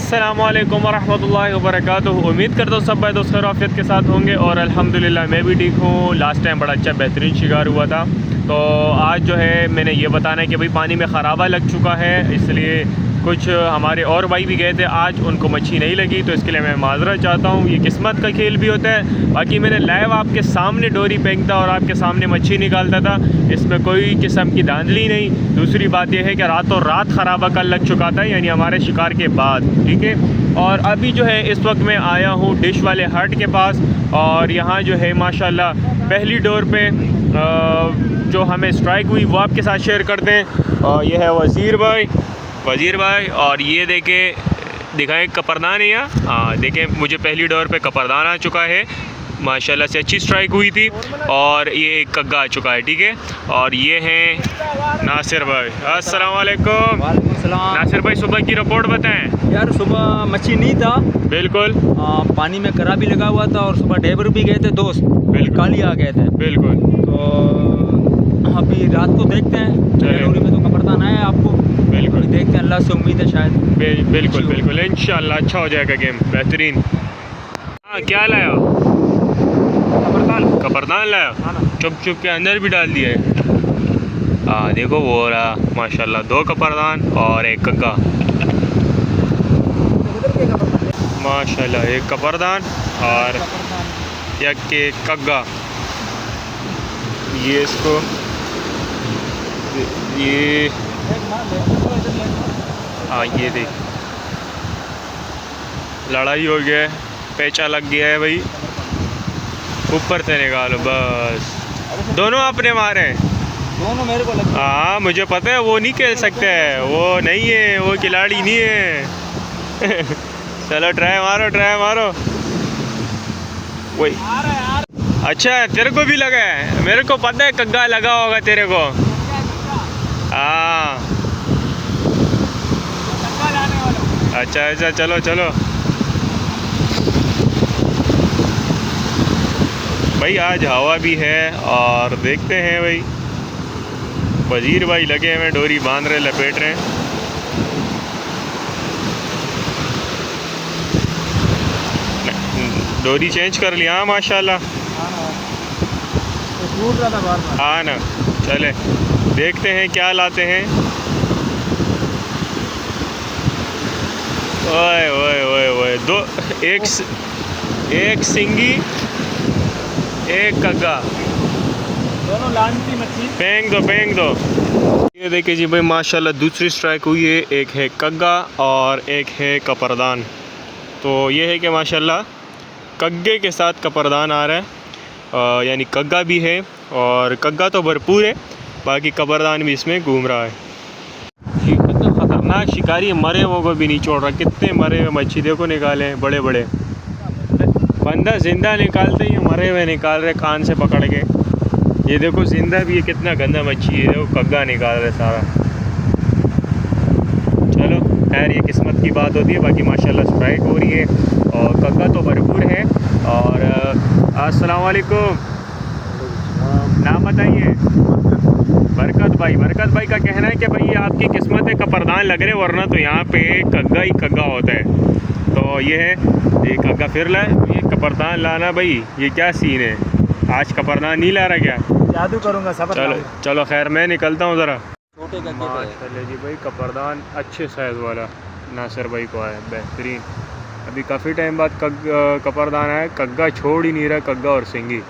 अस्सलामुअलैकुम वरहमतुल्लाहि वबरकातुहू। उम्मीद करता हूँ सब भाई दोस्त खैर आफियत के साथ होंगे और अल्हम्दुलिल्लाह मैं भी ठीक हूँ। लास्ट टाइम बड़ा अच्छा बेहतरीन शिकार हुआ था, तो आज जो है मैंने ये बताना है कि भाई पानी में ख़राबा लग चुका है, इसलिए कुछ हमारे और भाई भी गए थे, आज उनको मच्छी नहीं लगी, तो इसके लिए मैं माजरत चाहता हूँ। ये किस्मत का खेल भी होता है। बाकी मैंने लाइव आपके सामने डोरी फेंकता और आपके सामने मच्छी निकालता था, इसमें कोई किस्म की धांधली नहीं। दूसरी बात यह है कि रातों रात ख़राबा कल लग चुका था, यानी हमारे शिकार के बाद, ठीक है। और अभी जो है इस वक्त मैं आया हूँ डिश वाले हट के पास, और यहाँ जो है माशाल्लाह पहली डोर पे जो हमें स्ट्राइक हुई वो आपके साथ शेयर करते हैं। और ये है वज़ीर भाई, और ये दिखाएं कपरदान है यहाँ। हाँ देखें, मुझे पहली डोर पे कपरदान आ चुका है, माशाल्लाह से अच्छी स्ट्राइक हुई थी, और ये एक कग्गा आ चुका है, ठीक है। और ये हैं नासिर भाई। अस्सलाम वालेकुम। नासिर भाई सुबह की रिपोर्ट बताएं। यार सुबह मच्छी नहीं था बिल्कुल, पानी में करा भी लगा हुआ था, और सुबह डेबर भी गए थे दोस्त, काली आ गए थे बिल्कुल। तो अभी रात को देखते हैं, डोरी में तो कपरदान आया है आपको बिल्कुल, देखते हैं, अल्लाह से उम्मीद है शायद बिल्कुल इंशाल्लाह अच्छा हो जाएगा गेम, बेहतरीन। हाँ क्या लाया? कपरदान लाया, चुप के अंदर भी डाल दिया है। हाँ देखो वो रहा माशाल्लाह, 2 कपरदान और 1 कग्गा माशाल्लाह, 1 कपरदान और 1 कग्गा। ये इसको ये हाँ ये देख, लड़ाई हो गया है, पेचा लग गया है भाई, ऊपर से निकालो बस। दोनों आपने मारे हैं? दोनों मेरे को लगे। हाँ मुझे पता है, वो नहीं खेल सकते हैं, वो नहीं है, वो खिलाड़ी नहीं है। चलो ट्राई मारो वही। अच्छा तेरे को भी लगा है? मेरे को पता है कग्गा लगा होगा तेरे को। हाँ अच्छा चलो भाई, आज हवा भी है, और देखते हैं भाई। वज़ीर भाई लगे हुए डोरी बांध रहे, लपेट रहे हैं। डोरी चेंज कर लिया माशाल्लाह। हाँ ना, चले देखते हैं क्या लाते हैं। ओए दो, एक सिंगी, 1 कग्गा, दोनों लानती मच्छी। फेंक दो। ये देखिए जी भाई माशाल्लाह, दूसरी स्ट्राइक हुई है, 1 है कग्गा और 1 है कपरदान। तो ये है कि माशाल्लाह कग्गे के साथ कपरदान आ रहा है, यानी कग्गा भी है, और कग्गा तो भरपूर है, बाकी कपरदान भी इसमें घूम रहा है। ये कितना ख़तरनाक शिकारी है, मरे हुए को भी नहीं छोड़ रहा। कितने मरे हुए मच्छी देखो निकाले हैं, बड़े बंदा जिंदा निकालते ही मरे हुए निकाल रहे कान से पकड़ के। ये देखो जिंदा भी है, कितना गंदा मच्छी है, देखो कग्गा निकाल रहे सारा। चलो खैर, ये किस्मत की बात होती है। बाकी माशाल्लाह स्ट्राइक हो रही है, और कग्गा तो भरपूर है। और अस्सलाम वालेकुम, नाम बताइए? बरकत भाई का कहना है कि भाई ये आपकी किस्मत है, कपरदान लग रहे, वरना तो यहाँ पे कग्गा ही कग्गा होता है। तो ये है, ये कग्गा फिर लाए, ये कपरदान लाना भाई, ये क्या सीन है? आज कपरदान नहीं ला रहा क्या? जादू करूँगा सब। चलो खैर मैं निकलता हूँ ज़रा। छोटे चले जी भाई, कपरदान अच्छे साइज़ वाला नासिर भाई को आया, बेहतरीन। अभी काफ़ी टाइम बाद कपरदान आया, कग्गा छोड़ ही नहीं रहा, कग्गा और सिंगी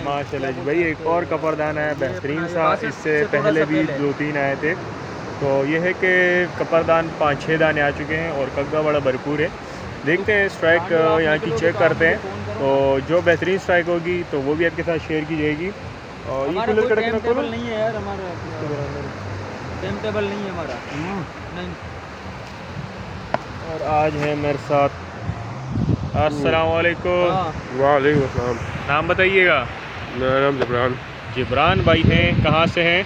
माशाल्लाह जी भाई। एक और कपरदान आया बेहतरीन सा, इससे पहले भी 2-3 आए थे। तो ये है कि कपरदान 5-6 दाने आ चुके हैं, और कग्गा बड़ा भरपूर है। देखते हैं स्ट्राइक यहाँ की चेक करते हैं, तो जो बेहतरीन स्ट्राइक होगी तो वो भी आपके साथ शेयर की जाएगी। और ये कूलर कड़कना टेबल नहीं है यार, हमारा टाइम टेबल नहीं है हमारा नहीं। और आज है मेरे साथ, अस्सलाम वालेकुम। वालेकुम अस्सलाम। नाम बताइएगा? मेरा नाम जिब्रान भाई हैं। कहाँ से हैं?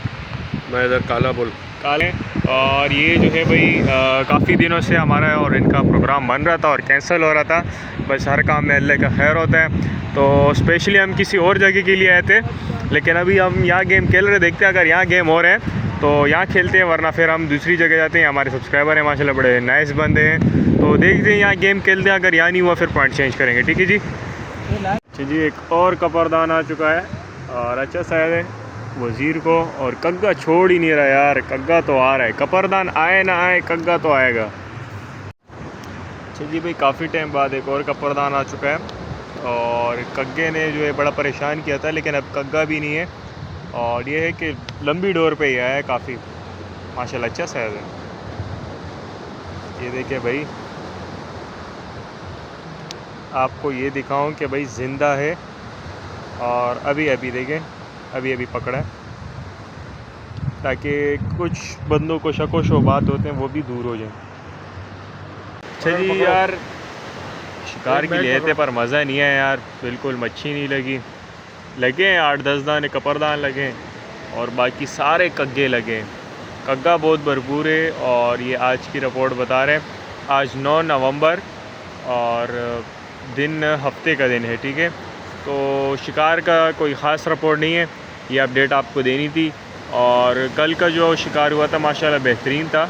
मैं इधर काले। और ये जो है भाई काफ़ी दिनों से हमारा और इनका प्रोग्राम बन रहा था और कैंसिल हो रहा था, बस हर काम में अल्लाह का खैर होता है। तो स्पेशली हम किसी और जगह के लिए आए थे, लेकिन अभी हम यहाँ गेम खेल रहे, देखते हैं अगर यहाँ गेम हो रहे हैं तो यहाँ खेलते हैं, वरना फिर हम दूसरी जगह जाते हैं। हमारे सब्सक्राइबर हैं माशाल्लाह, बड़े नाइस बंदे हैं, तो देखते हैं यहाँ गेम खेलते हैं। अगर यहाँ नहीं हुआ फिर पॉइंट चेंज करेंगे, ठीक है जी। अच्छा जी, एक और कपरदान आ चुका है और अच्छा शायद है वज़ीर को, और कग्गा छोड़ ही नहीं रहा यार। कग्गा तो आ रहा है, कपरदान आए ना आए कग्गा तो आएगा। अच्छा जी भाई, काफ़ी टाइम बाद एक और कपरदान आ चुका है और कग्गे ने जो है बड़ा परेशान किया था, लेकिन अब कग्गा भी नहीं है। और ये है कि लंबी डोर पे ही आया है काफ़ी माशाल्लाह, अच्छा साइज़ है। ये देखिए भाई, आपको ये दिखाऊं कि भाई ज़िंदा है और अभी अभी देखें, अभी अभी पकड़ा है, ताकि कुछ बंदों को शक व शुबात होते हैं वो भी दूर हो जाएं। अच्छा जी यार, शिकार की लिए थे पर मज़ा नहीं है यार, बिल्कुल मच्छी नहीं लगी। लगे हैं 8-10 दाने कपरदान लगे और बाकी सारे कग्गे लगे। कग्गा बहुत भरपूर है और ये आज की रिपोर्ट बता रहे हैं, आज 9 नवंबर और दिन हफ्ते का दिन है, ठीक है। तो शिकार का कोई ख़ास रिपोर्ट नहीं है, ये अपडेट आपको देनी थी। और कल का जो शिकार हुआ था माशाल्लाह बेहतरीन था,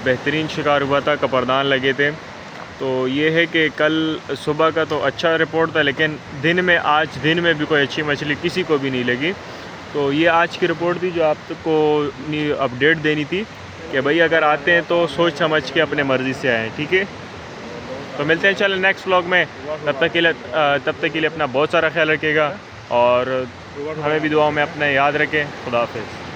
बेहतरीन शिकार हुआ था, कपरदान लगे थे। तो ये है कि कल सुबह का तो अच्छा रिपोर्ट था, लेकिन दिन में, आज दिन में भी कोई अच्छी मछली किसी को भी नहीं लगी। तो ये आज की रिपोर्ट थी जो आपको अपडेट देनी थी कि भाई अगर आते हैं तो सोच समझ के अपने मर्ज़ी से आएँ, ठीक है। तो मिलते हैं चलो नेक्स्ट व्लॉग में, तब तक के लिए अपना बहुत सारा ख्याल रखिएगा और हमें भी दुआओं में अपना याद रखें। खुदा हाफिज़।